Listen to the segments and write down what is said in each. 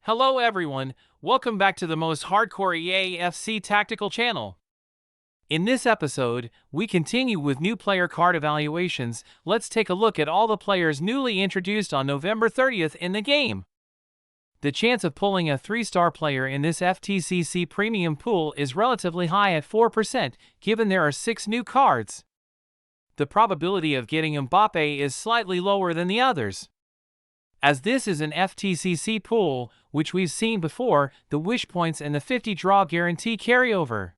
Hello everyone, welcome back to the most hardcore EA tactical channel. In this episode, we continue with new player card evaluations. Let's take a look at all the players newly introduced on November 30th in the game. The chance of pulling a 3-star player in this FTCC premium pool is relatively high at 4%, given there are 6 new cards. The probability of getting Mbappé is slightly lower than the others. As this is an FTCC pool, which we've seen before, the wish points and the 50 draw guarantee carry over.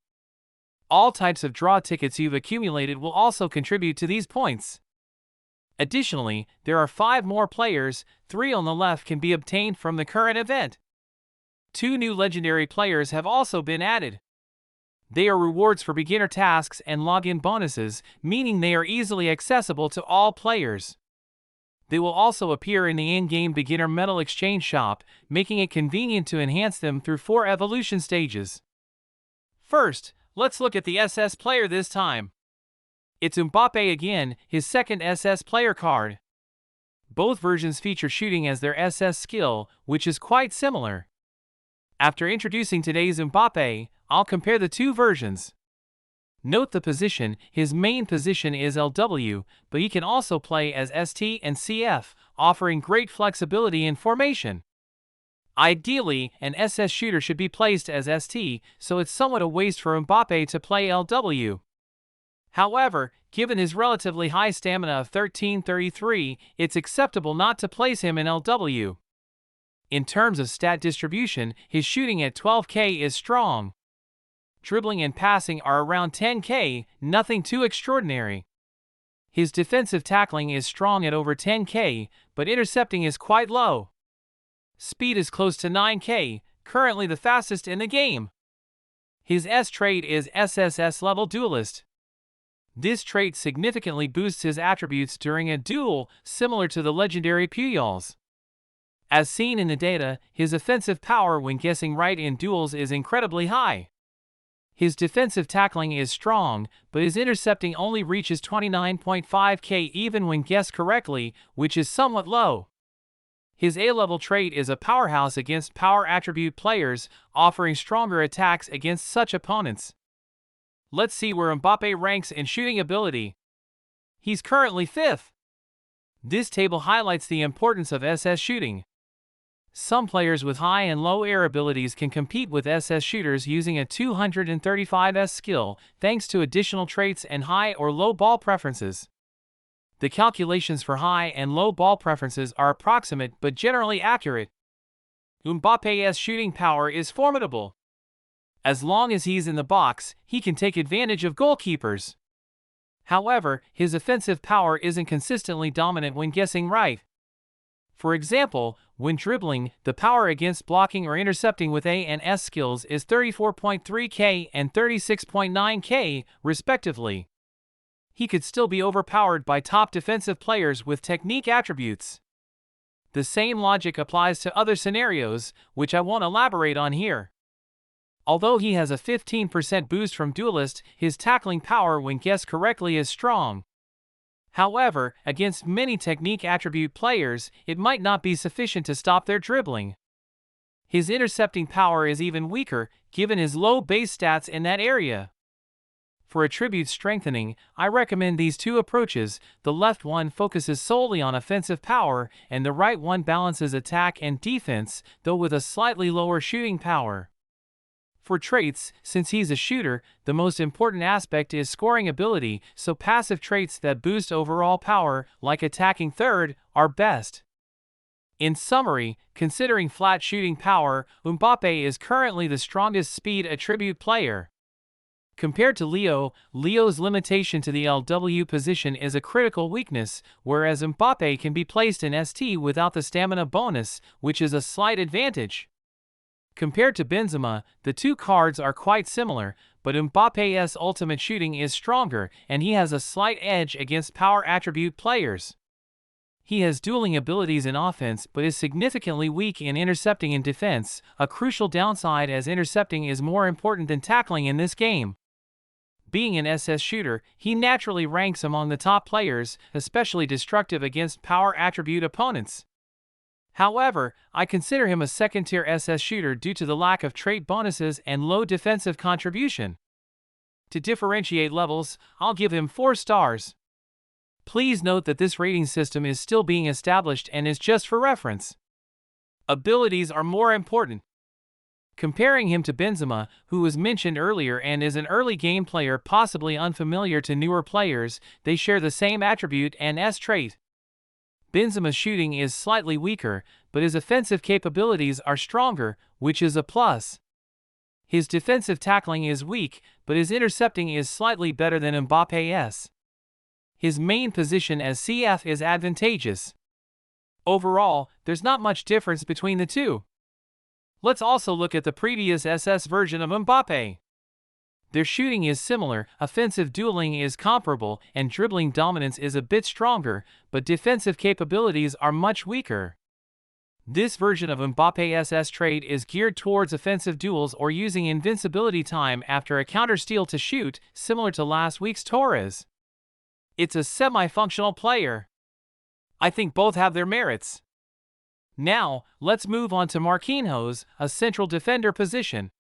All types of draw tickets you've accumulated will also contribute to these points. Additionally, there are 5 more players, 3 on the left can be obtained from the current event. 2 new legendary players have also been added. They are rewards for beginner tasks and login bonuses, meaning they are easily accessible to all players. They will also appear in the in-game beginner medal exchange shop, making it convenient to enhance them through 4 evolution stages. First, let's look at the SS player this time. It's Mbappé again, his second SS player card. Both versions feature shooting as their SS skill, which is quite similar. After introducing today's Mbappé, I'll compare the 2 versions. Note the position, his main position is LW, but he can also play as ST and CF, offering great flexibility in formation. Ideally, an SS shooter should be placed as ST, so it's somewhat a waste for Mbappé to play LW. However, given his relatively high stamina of 1333, it's acceptable not to place him in LW. In terms of stat distribution, his shooting at 12k is strong. Dribbling and passing are around 10k, nothing too extraordinary. His defensive tackling is strong at over 10k, but intercepting is quite low. Speed is close to 9k, currently the fastest in the game. His S trait is SSS level duelist. This trait significantly boosts his attributes during a duel, similar to the legendary Pujols. As seen in the data, his offensive power when guessing right in duels is incredibly high. His defensive tackling is strong, but his intercepting only reaches 29.5k even when guessed correctly, which is somewhat low. His A-level trait is a powerhouse against power attribute players, offering stronger attacks against such opponents. Let's see where Mbappé ranks in shooting ability. He's currently 5th. This table highlights the importance of SS shooting. Some players with high and low air abilities can compete with SS shooters using a 235S skill, thanks to additional traits and high or low ball preferences. The calculations for high and low ball preferences are approximate but generally accurate. Mbappé's shooting power is formidable. As long as he's in the box, he can take advantage of goalkeepers. However, his offensive power isn't consistently dominant when guessing right. For example, when dribbling, the power against blocking or intercepting with A and S skills is 34.3k and 36.9k, respectively. He could still be overpowered by top defensive players with technique attributes. The same logic applies to other scenarios, which I won't elaborate on here. Although he has a 15% boost from Duelist, his tackling power when guessed correctly is strong. However, against many technique attribute players, it might not be sufficient to stop their dribbling. His intercepting power is even weaker, given his low base stats in that area. For attribute strengthening, I recommend these 2 approaches. The left one focuses solely on offensive power, and the right one balances attack and defense, though with a slightly lower shooting power. For traits, since he's a shooter, the most important aspect is scoring ability, so passive traits that boost overall power, like attacking third, are best. In summary, considering flat shooting power, Mbappé is currently the strongest speed attribute player. Compared to Leo's limitation to the LW position is a critical weakness, whereas Mbappé can be placed in ST without the stamina bonus, which is a slight advantage. Compared to Benzema, the 2 cards are quite similar, but Mbappé's ultimate shooting is stronger, and he has a slight edge against power attribute players. He has dueling abilities in offense but is significantly weak in intercepting and defense, a crucial downside as intercepting is more important than tackling in this game. Being an SS shooter, he naturally ranks among the top players, especially destructive against power attribute opponents. However, I consider him a second-tier SS shooter due to the lack of trait bonuses and low defensive contribution. To differentiate levels, I'll give him 4 stars. Please note that this rating system is still being established and is just for reference. Abilities are more important. Comparing him to Benzema, who was mentioned earlier and is an early game player possibly unfamiliar to newer players, they share the same attribute and S trait. Benzema's shooting is slightly weaker, but his offensive capabilities are stronger, which is a plus. His defensive tackling is weak, but his intercepting is slightly better than Mbappé's. His main position as CF is advantageous. Overall, there's not much difference between the two. Let's also look at the previous SS version of Mbappé. Their shooting is similar, offensive dueling is comparable, and dribbling dominance is a bit stronger, but defensive capabilities are much weaker. This version of Mbappe's SS trait is geared towards offensive duels or using invincibility time after a counter-steal to shoot, similar to last week's Torres. It's a semi-functional player. I think both have their merits. Now, let's move on to Marquinhos, a central defender position.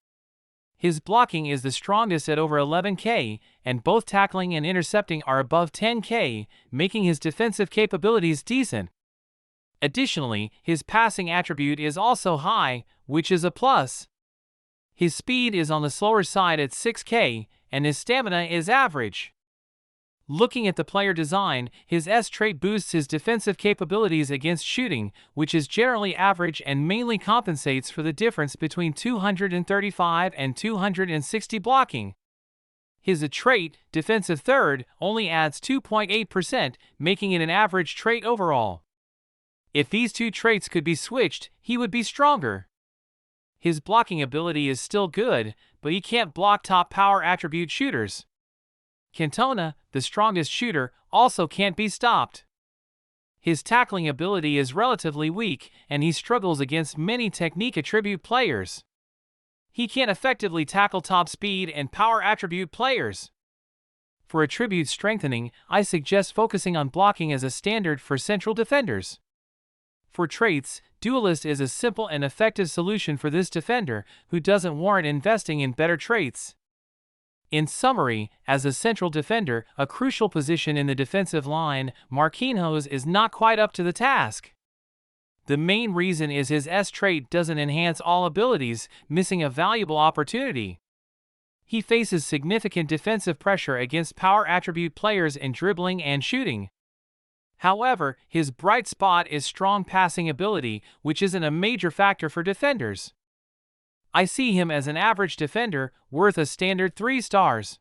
His blocking is the strongest at over 11k, and both tackling and intercepting are above 10k, making his defensive capabilities decent. Additionally, his passing attribute is also high, which is a plus. His speed is on the slower side at 6k, and his stamina is average. Looking at the player design, his S trait boosts his defensive capabilities against shooting, which is generally average and mainly compensates for the difference between 235 and 260 blocking. His trait, defensive third, only adds 2.8%, making it an average trait overall. If these two traits could be switched, he would be stronger. His blocking ability is still good, but he can't block top power attribute shooters. Cantona, the strongest shooter, also can't be stopped. His tackling ability is relatively weak, and he struggles against many technique attribute players. He can't effectively tackle top speed and power attribute players. For attribute strengthening, I suggest focusing on blocking as a standard for central defenders. For traits, Duelist is a simple and effective solution for this defender, who doesn't warrant investing in better traits. In summary, as a central defender, a crucial position in the defensive line, Marquinhos is not quite up to the task. The main reason is his S trait doesn't enhance all abilities, missing a valuable opportunity. He faces significant defensive pressure against power attribute players in dribbling and shooting. However, his bright spot is strong passing ability, which isn't a major factor for defenders. I see him as an average defender, worth a standard 3 stars.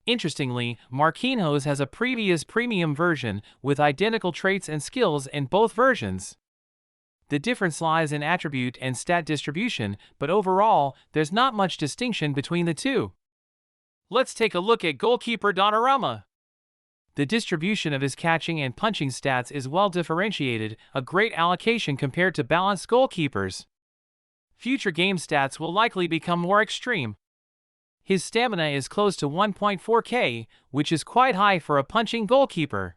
Interestingly, Marquinhos has a previous premium version, with identical traits and skills in both versions. The difference lies in attribute and stat distribution, but overall, there's not much distinction between the two. Let's take a look at goalkeeper Donnarumma. The distribution of his catching and punching stats is well differentiated, a great allocation compared to balanced goalkeepers. Future game stats will likely become more extreme. His stamina is close to 1.4k, which is quite high for a punching goalkeeper.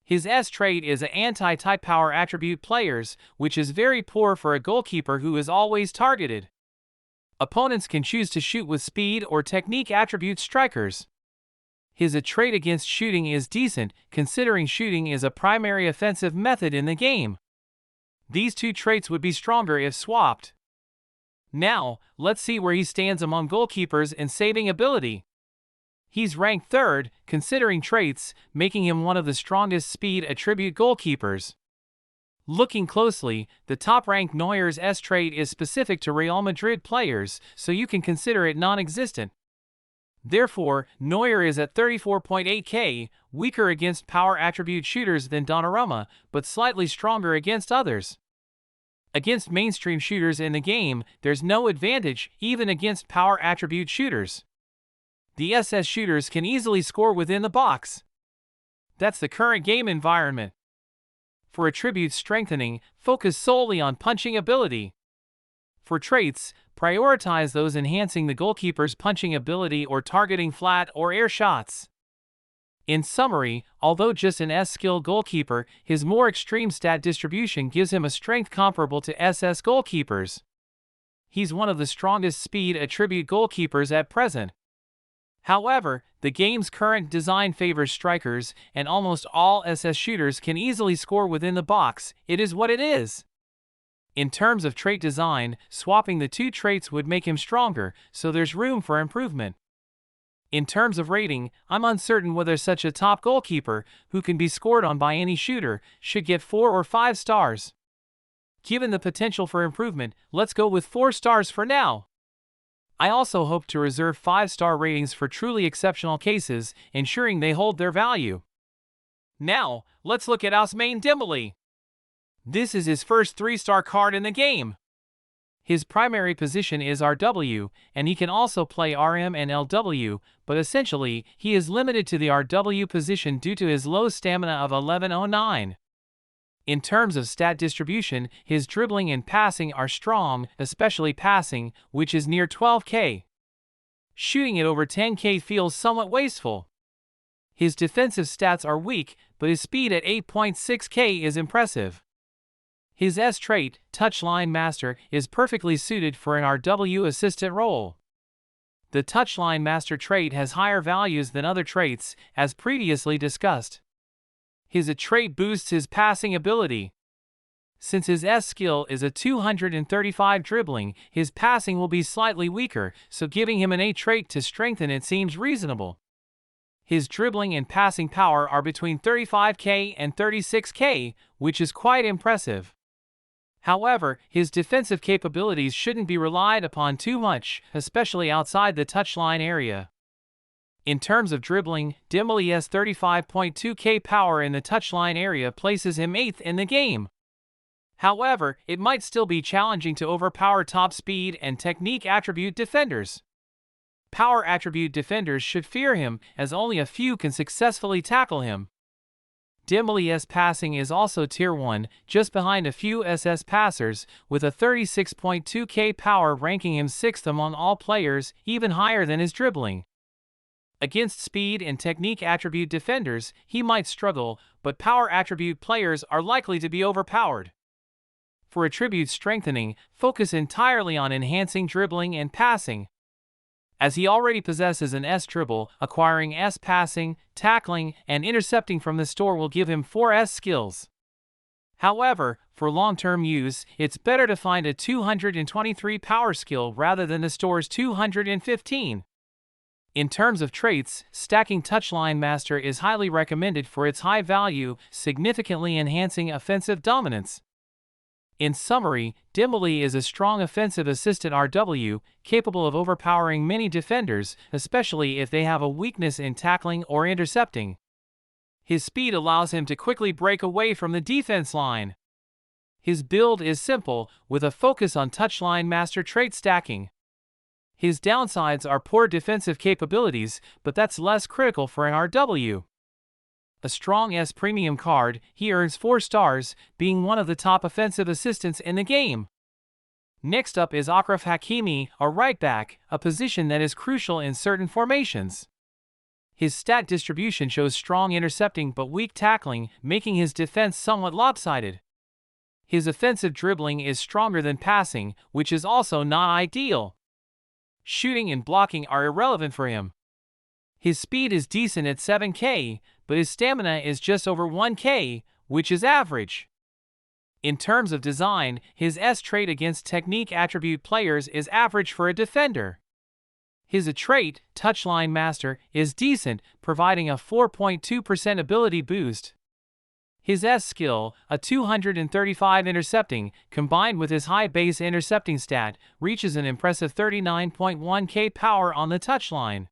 His S trait is an anti-type power attribute players, which is very poor for a goalkeeper who is always targeted. Opponents can choose to shoot with speed or technique attribute strikers. His trait against shooting is decent, considering shooting is a primary offensive method in the game. These two traits would be stronger if swapped. Now, let's see where he stands among goalkeepers in saving ability. He's ranked third, considering traits, making him one of the strongest speed attribute goalkeepers. Looking closely, the top-ranked Neuer's S trait is specific to Real Madrid players, so you can consider it non-existent. Therefore, Neuer is at 34.8k, weaker against power attribute shooters than Donnarumma, but slightly stronger against others. Against mainstream shooters in the game, there's no advantage, even against power attribute shooters. The SS shooters can easily score within the box. That's the current game environment. For attribute strengthening, focus solely on punching ability. For traits, prioritize those enhancing the goalkeeper's punching ability or targeting flat or air shots. In summary, although just an S-skill goalkeeper, his more extreme stat distribution gives him a strength comparable to SS goalkeepers. He's one of the strongest speed attribute goalkeepers at present. However, the game's current design favors strikers, and almost all SS shooters can easily score within the box. It is what it is. In terms of trait design, swapping the two traits would make him stronger, so there's room for improvement. In terms of rating, I'm uncertain whether such a top goalkeeper, who can be scored on by any shooter, should get 4 or 5 stars. Given the potential for improvement, let's go with 4 stars for now. I also hope to reserve 5-star ratings for truly exceptional cases, ensuring they hold their value. Now, let's look at Ousmane Dembélé. This is his first 3-star card in the game. His primary position is RW, and he can also play RM and LW, but essentially, he is limited to the RW position due to his low stamina of 1109. In terms of stat distribution, his dribbling and passing are strong, especially passing, which is near 12k. Shooting at over 10k feels somewhat wasteful. His defensive stats are weak, but his speed at 8.6k is impressive. His S trait, Touchline Master, is perfectly suited for an RW assistant role. The Touchline Master trait has higher values than other traits, as previously discussed. His A trait boosts his passing ability. Since his S skill is a 235 dribbling, his passing will be slightly weaker, so giving him an A trait to strengthen it seems reasonable. His dribbling and passing power are between 35k and 36k, which is quite impressive. However, his defensive capabilities shouldn't be relied upon too much, especially outside the touchline area. In terms of dribbling, Dembélé's 35.2k power in the touchline area places him 8th in the game. However, it might still be challenging to overpower top speed and technique attribute defenders. Power attribute defenders should fear him, as only a few can successfully tackle him. Dembélé's passing is also tier 1, just behind a few SS passers, with a 36.2k power ranking him 6th among all players, even higher than his dribbling. Against speed and technique attribute defenders, he might struggle, but power attribute players are likely to be overpowered. For attribute strengthening, focus entirely on enhancing dribbling and passing. As he already possesses an S dribble, acquiring S passing, tackling, and intercepting from the store will give him 4 S skills. However, for long-term use, it's better to find a 223 power skill rather than the store's 215. In terms of traits, stacking Touchline Master is highly recommended for its high value, significantly enhancing offensive dominance. In summary, Dembélé is a strong offensive assistant RW, capable of overpowering many defenders, especially if they have a weakness in tackling or intercepting. His speed allows him to quickly break away from the defense line. His build is simple, with a focus on Touchline Master trait stacking. His downsides are poor defensive capabilities, but that's less critical for an RW. A strong S premium card, he earns 4 stars, being one of the top offensive assistants in the game. Next up is Achraf Hakimi, a right back, a position that is crucial in certain formations. His stat distribution shows strong intercepting but weak tackling, making his defense somewhat lopsided. His offensive dribbling is stronger than passing, which is also not ideal. Shooting and blocking are irrelevant for him. His speed is decent at 7k, but his stamina is just over 1k, which is average. In terms of design, his S trait against technique attribute players is average for a defender. His A trait, Touchline Master, is decent, providing a 4.2% ability boost. His S skill, a 235 intercepting, combined with his high base intercepting stat, reaches an impressive 39.1k power on the touchline.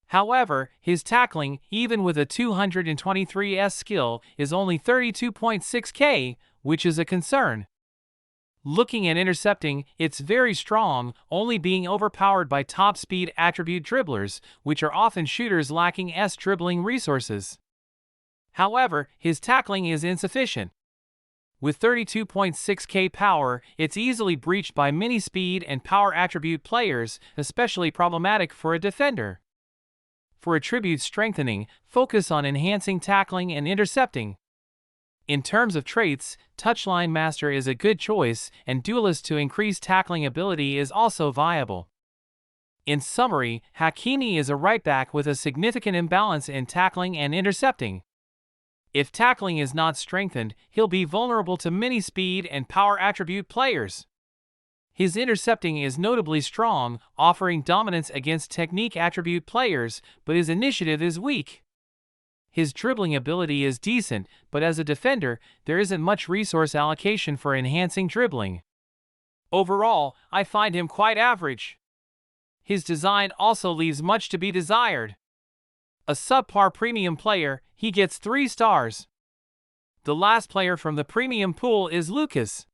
However, his tackling, even with a 223 S skill, is only 32.6k, which is a concern. Looking at intercepting, it's very strong, only being overpowered by top speed attribute dribblers, which are often shooters lacking S dribbling resources. However, his tackling is insufficient. With 32.6k power, it's easily breached by many speed and power attribute players, especially problematic for a defender. For attribute strengthening, focus on enhancing tackling and intercepting. In terms of traits, Touchline Master is a good choice, and Duelist to increase tackling ability is also viable. In summary, Hakimi is a right back with a significant imbalance in tackling and intercepting. If tackling is not strengthened, he'll be vulnerable to many speed and power attribute players. His intercepting is notably strong, offering dominance against technique attribute players, but his initiative is weak. His dribbling ability is decent, but as a defender, there isn't much resource allocation for enhancing dribbling. Overall, I find him quite average. His design also leaves much to be desired. A subpar premium player, he gets 3 stars. The last player from the premium pool is Lucas.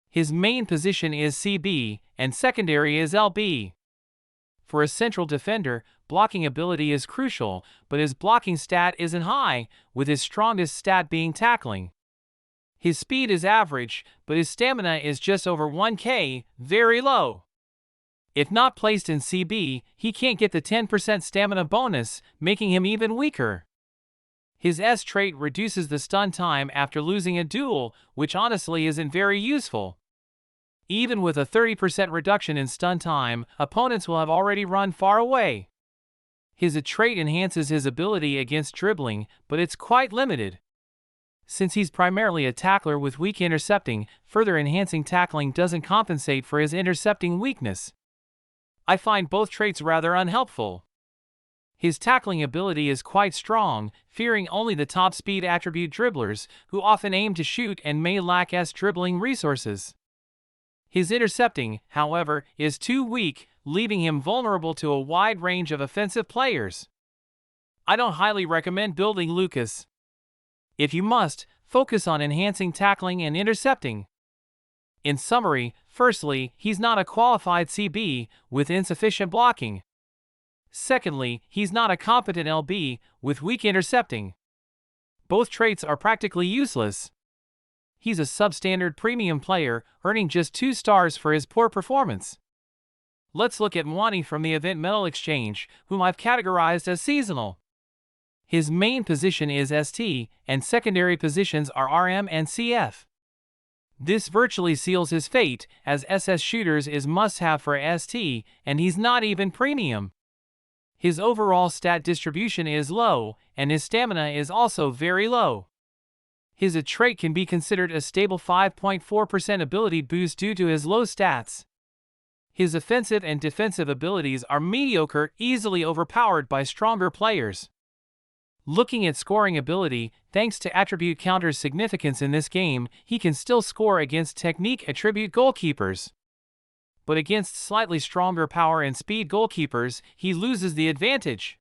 His main position is CB, and secondary is LB. For a central defender, blocking ability is crucial, but his blocking stat isn't high, with his strongest stat being tackling. His speed is average, but his stamina is just over 1k, very low. If not placed in CB, he can't get the 10% stamina bonus, making him even weaker. His S trait reduces the stun time after losing a duel, which honestly isn't very useful. Even with a 30% reduction in stun time, opponents will have already run far away. His A trait enhances his ability against dribbling, but it's quite limited. Since he's primarily a tackler with weak intercepting, further enhancing tackling doesn't compensate for his intercepting weakness. I find both traits rather unhelpful. His tackling ability is quite strong, fearing only the top speed attribute dribblers, who often aim to shoot and may lack S dribbling resources. His intercepting, however, is too weak, leaving him vulnerable to a wide range of offensive players. I don't highly recommend building Lucas. If you must, focus on enhancing tackling and intercepting. In summary, firstly, he's not a qualified CB, with insufficient blocking. Secondly, he's not a competent LB, with weak intercepting. Both traits are practically useless. He's a substandard premium player, earning just 2 stars for his poor performance. Let's look at Mwani from the Event Metal Exchange, whom I've categorized as seasonal. His main position is ST, and secondary positions are RM and CF. This virtually seals his fate, as SS Shooters is must-have for ST, and he's not even premium. His overall stat distribution is low, and his stamina is also very low. His A trait can be considered a stable 5.4% ability boost due to his low stats. His offensive and defensive abilities are mediocre, easily overpowered by stronger players. Looking at scoring ability, thanks to attribute counter's significance in this game, he can still score against technique attribute goalkeepers. But against slightly stronger power and speed goalkeepers, he loses the advantage.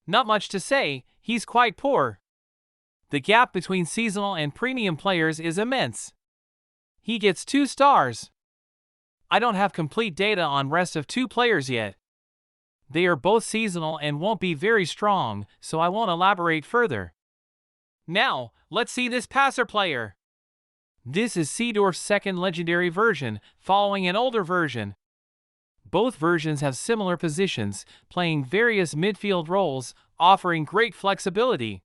Not much to say, he's quite poor. The gap between seasonal and premium players is immense. He gets 2 stars. I don't have complete data on rest of 2 players yet. They are both seasonal and won't be very strong, so I won't elaborate further. Now, let's see this passer player. This is Seedorf's second legendary version, following an older version. Both versions have similar positions, playing various midfield roles, offering great flexibility.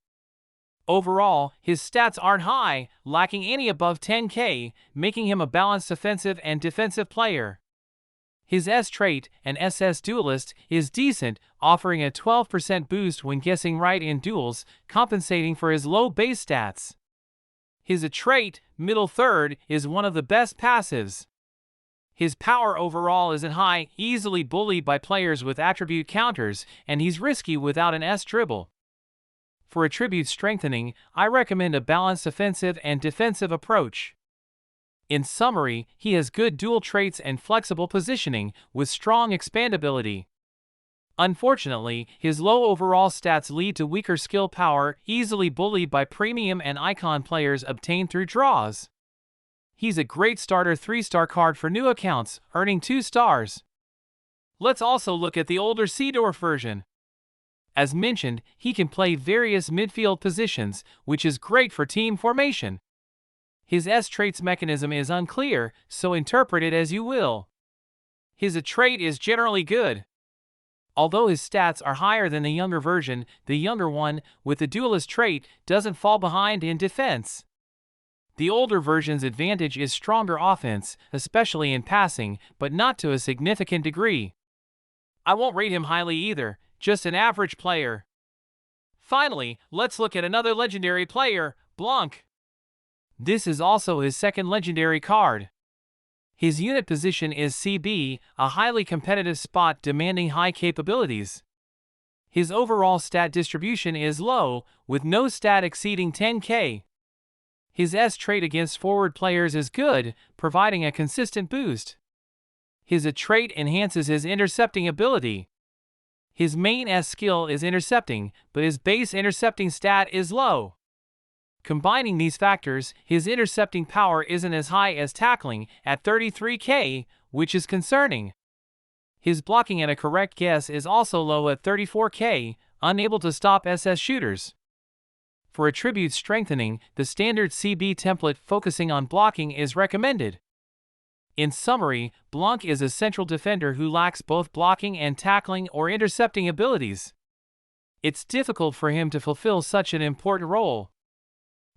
Overall, his stats aren't high, lacking any above 10k, making him a balanced offensive and defensive player. His S trait, an SS Duelist, is decent, offering a 12% boost when guessing right in duels, compensating for his low base stats. His A trait, Middle Third, is one of the best passives. His power overall isn't high, easily bullied by players with attribute counters, and he's risky without an S dribble. For attribute strengthening, I recommend a balanced offensive and defensive approach. In summary, he has good dual traits and flexible positioning, with strong expandability. Unfortunately, his low overall stats lead to weaker skill power, easily bullied by premium and icon players obtained through draws. He's a great starter 3-star card for new accounts, earning 2 stars. Let's also look at the older Seedorf version. As mentioned, he can play various midfield positions, which is great for team formation. His S traits mechanism is unclear, so interpret it as you will. His A trait is generally good. Although his stats are higher than the younger version, the younger one, with the duelist trait, doesn't fall behind in defense. The older version's advantage is stronger offense, especially in passing, but not to a significant degree. I won't rate him highly either, just an average player. Finally, let's look at another legendary player, Blanc. This is also his second legendary card. His unit position is CB, a highly competitive spot demanding high capabilities. His overall stat distribution is low, with no stat exceeding 10k. His S trait against forward players is good, providing a consistent boost. His A trait enhances his intercepting ability. His main S skill is intercepting, but his base intercepting stat is low. Combining these factors, his intercepting power isn't as high as tackling, at 33k, which is concerning. His blocking at a correct guess is also low at 34k, unable to stop SS shooters. For attribute strengthening, the standard CB template focusing on blocking is recommended. In summary, Blanc is a central defender who lacks both blocking and tackling or intercepting abilities. It's difficult for him to fulfill such an important role.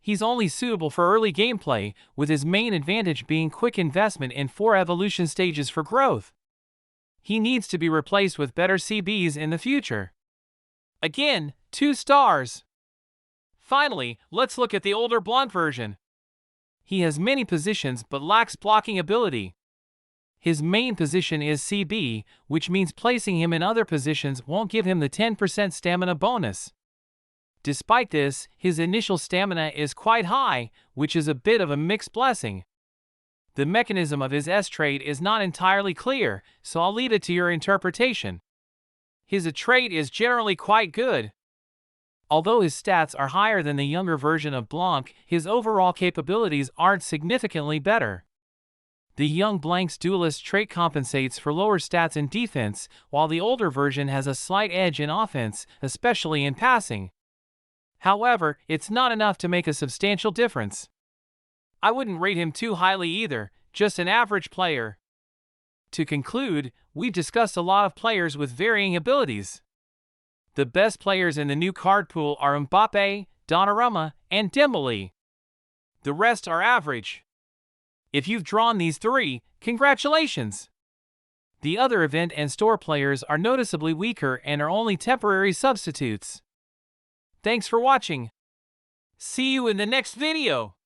He's only suitable for early gameplay, with his main advantage being quick investment in 4 evolution stages for growth. He needs to be replaced with better CBs in the future. Again, 2 stars. Finally, let's look at the older Blanc version. He has many positions but lacks blocking ability. His main position is CB, which means placing him in other positions won't give him the 10% stamina bonus. Despite this, his initial stamina is quite high, which is a bit of a mixed blessing. The mechanism of his S trait is not entirely clear, so I'll leave it to your interpretation. His A trait is generally quite good. Although his stats are higher than the younger version of Blanc, his overall capabilities aren't significantly better. The young Blanc's duelist trait compensates for lower stats in defense, while the older version has a slight edge in offense, especially in passing. However, it's not enough to make a substantial difference. I wouldn't rate him too highly either, just an average player. To conclude, we've discussed a lot of players with varying abilities. The best players in the new card pool are Mbappé, Donnarumma, and Dembélé. The rest are average. If you've drawn these 3, congratulations! The other event and store players are noticeably weaker and are only temporary substitutes. Thanks for watching. See you in the next video.